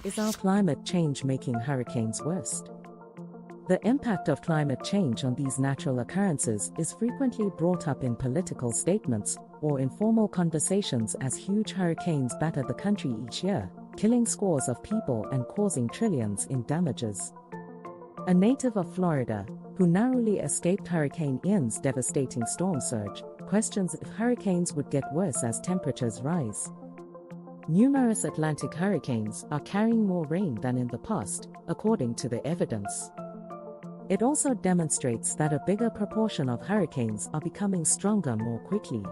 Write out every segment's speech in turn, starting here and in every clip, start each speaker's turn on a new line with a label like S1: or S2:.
S1: Is our climate change making hurricanes worse? The impact of climate change on these natural occurrences is frequently brought up in political statements or informal conversations as huge hurricanes batter the country each year, killing scores of people and causing trillions in damages. A native of Florida, who narrowly escaped Hurricane Ian's devastating storm surge, questions if hurricanes would get worse as temperatures rise. Numerous Atlantic hurricanes are carrying more rain than in the past, according to the evidence. It also demonstrates that a bigger proportion of hurricanes are becoming stronger more quickly.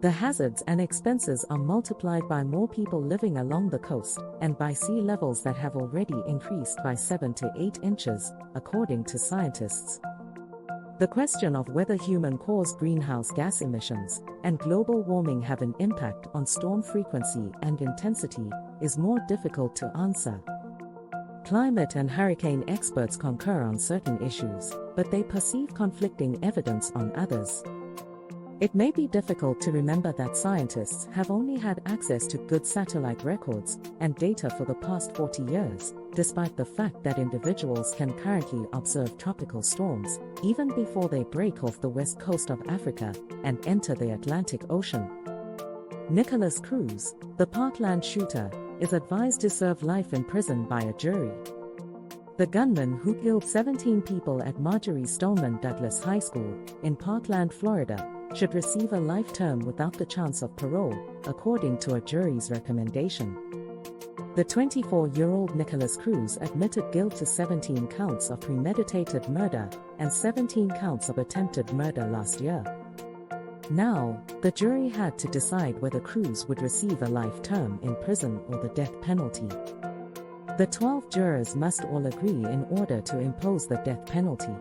S1: The hazards and expenses are multiplied by more people living along the coast and by sea levels that have already increased by 7 to 8 inches, according to scientists. The question of whether human-caused greenhouse gas emissions and global warming have an impact on storm frequency and intensity is more difficult to answer. Climate and hurricane experts concur on certain issues, but they perceive conflicting evidence on others. It may be difficult to remember that scientists have only had access to good satellite records and data for the past 40 years, despite the fact that individuals can currently observe tropical storms, even before they break off the west coast of Africa and enter the Atlantic Ocean. Nicholas Cruz, the Parkland shooter, is advised to serve life in prison by a jury. The gunman who killed 17 people at Marjorie Stoneman Douglas High School in Parkland, Florida, should receive a life term without the chance of parole, according to a jury's recommendation. The 24-year-old Nicholas Cruz admitted guilt to 17 counts of premeditated murder and 17 counts of attempted murder last year. Now, the jury had to decide whether Cruz would receive a life term in prison or the death penalty. The 12 jurors must all agree in order to impose the death penalty.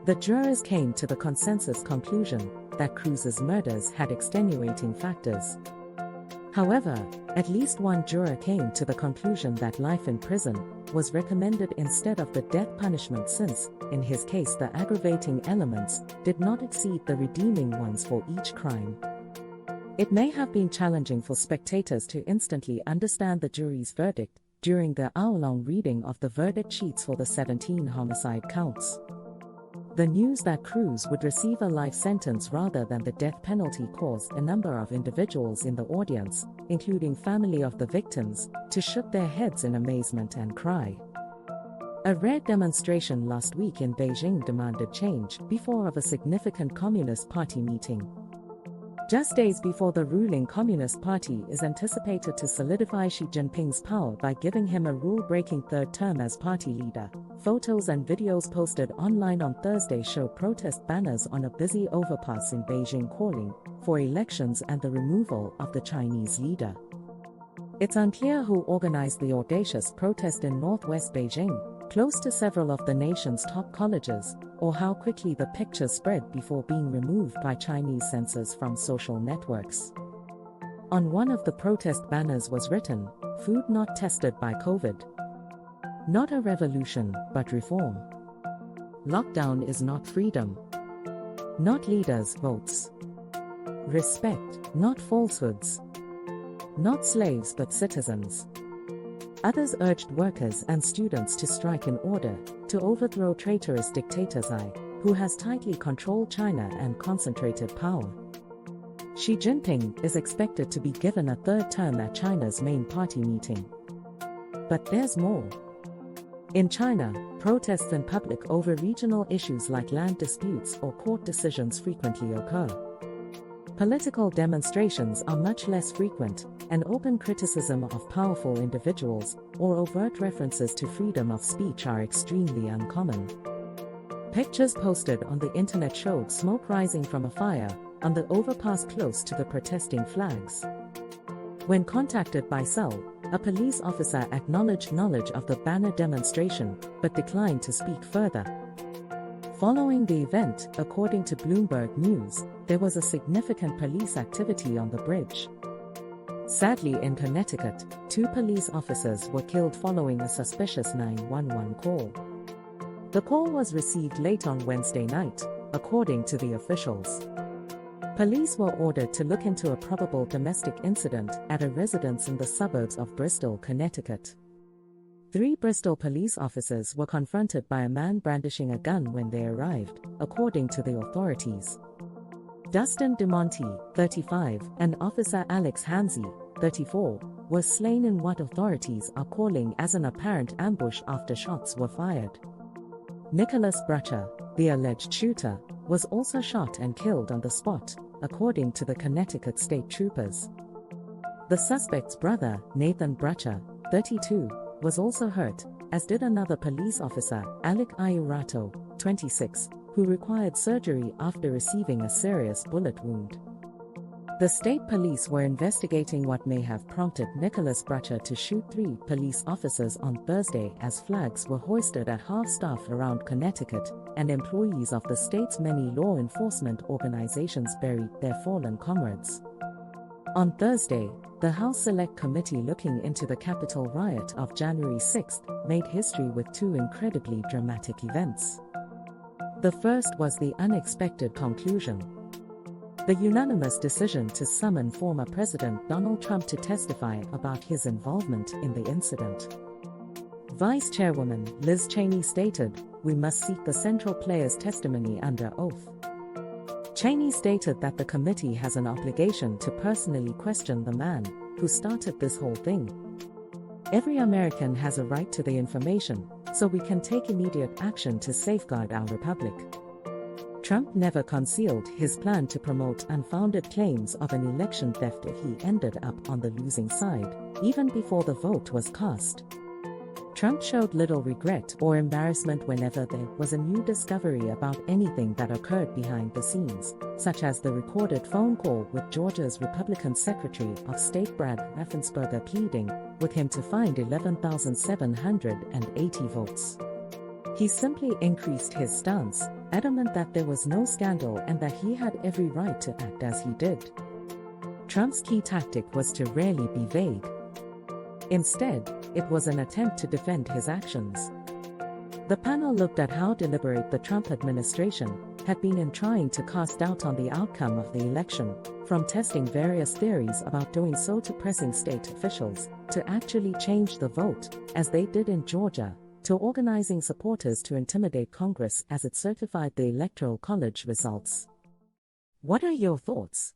S1: The jurors came to the consensus conclusion that Cruz's murders had extenuating factors. However, at least one juror came to the conclusion that life in prison was recommended instead of the death punishment since, in his case, the aggravating elements did not exceed the redeeming ones for each crime. It may have been challenging for spectators to instantly understand the jury's verdict during the hour-long reading of the verdict sheets for the 17 homicide counts. The news that Cruz would receive a life sentence rather than the death penalty caused a number of individuals in the audience, including family of the victims, to shake their heads in amazement and cry. A rare demonstration last week in Beijing demanded change before of a significant Communist Party meeting. Just days before the ruling Communist Party is anticipated to solidify Xi Jinping's power by giving him a rule-breaking third term as party leader, photos and videos posted online on Thursday showed protest banners on a busy overpass in Beijing calling for elections and the removal of the Chinese leader. It's unclear who organized the audacious protest in northwest Beijing, close to several of the nation's top colleges, or how quickly the pictures spread before being removed by Chinese censors from social networks. On one of the protest banners was written, "Food not tested by COVID. Not a revolution, but reform. Lockdown is not freedom. Not leaders' votes. Respect, not falsehoods. Not slaves but citizens." Others urged workers and students to strike in order to overthrow traitorous dictator Xi, who has tightly controlled China and concentrated power. Xi Jinping is expected to be given a third term at China's main party meeting. But there's more. In China, protests in public over regional issues like land disputes or court decisions frequently occur. Political demonstrations are much less frequent, and open criticism of powerful individuals or overt references to freedom of speech are extremely uncommon. Pictures posted on the internet showed smoke rising from a fire on the overpass close to the protesting flags. When contacted by Seoul, a police officer acknowledged knowledge of the banner demonstration but declined to speak further. Following the event, according to Bloomberg News, there was a significant police activity on the bridge. Sadly, in Connecticut, 2 police officers were killed following a suspicious 911 call. The call was received late on Wednesday night, according to the officials. Police were ordered to look into a probable domestic incident at a residence in the suburbs of Bristol, Connecticut. 3 Bristol police officers were confronted by a man brandishing a gun when they arrived, according to the authorities. Dustin DeMonte, 35, and Officer Alex Hansey, 34, were slain in what authorities are calling as an apparent ambush after shots were fired. Nicholas Brutcher, the alleged shooter, was also shot and killed on the spot, according to the Connecticut State Troopers. The suspect's brother, Nathan Brutcher, 32, was also hurt, as did another police officer, Alec Iurato, 26, who required surgery after receiving a serious bullet wound. The state police were investigating what may have prompted Nicholas Brutcher to shoot 3 police officers on Thursday as flags were hoisted at half-staff around Connecticut, and employees of the state's many law enforcement organizations buried their fallen comrades. On Thursday, the House Select Committee looking into the Capitol riot of January 6 made history with 2 incredibly dramatic events. The first was the unexpected conclusion. The unanimous decision to summon former President Donald Trump to testify about his involvement in the incident. Vice Chairwoman Liz Cheney stated, "We must seek the central player's testimony under oath." Cheney stated that the committee has an obligation to personally question the man who started this whole thing. Every American has a right to the information, so we can take immediate action to safeguard our republic. Trump never concealed his plan to promote unfounded claims of an election theft if he ended up on the losing side, even before the vote was cast. Trump showed little regret or embarrassment whenever there was a new discovery about anything that occurred behind the scenes, such as the recorded phone call with Georgia's Republican Secretary of State Brad Raffensperger pleading with him to find 11,780 votes. He simply increased his stance, adamant that there was no scandal and that he had every right to act as he did. Trump's key tactic was to rarely be vague. Instead, it was an attempt to defend his actions. The panel looked at how deliberate the Trump administration had been in trying to cast doubt on the outcome of the election, from testing various theories about doing so to pressing state officials to actually change the vote, as they did in Georgia, to organizing supporters to intimidate Congress as it certified the Electoral College results. What are your thoughts?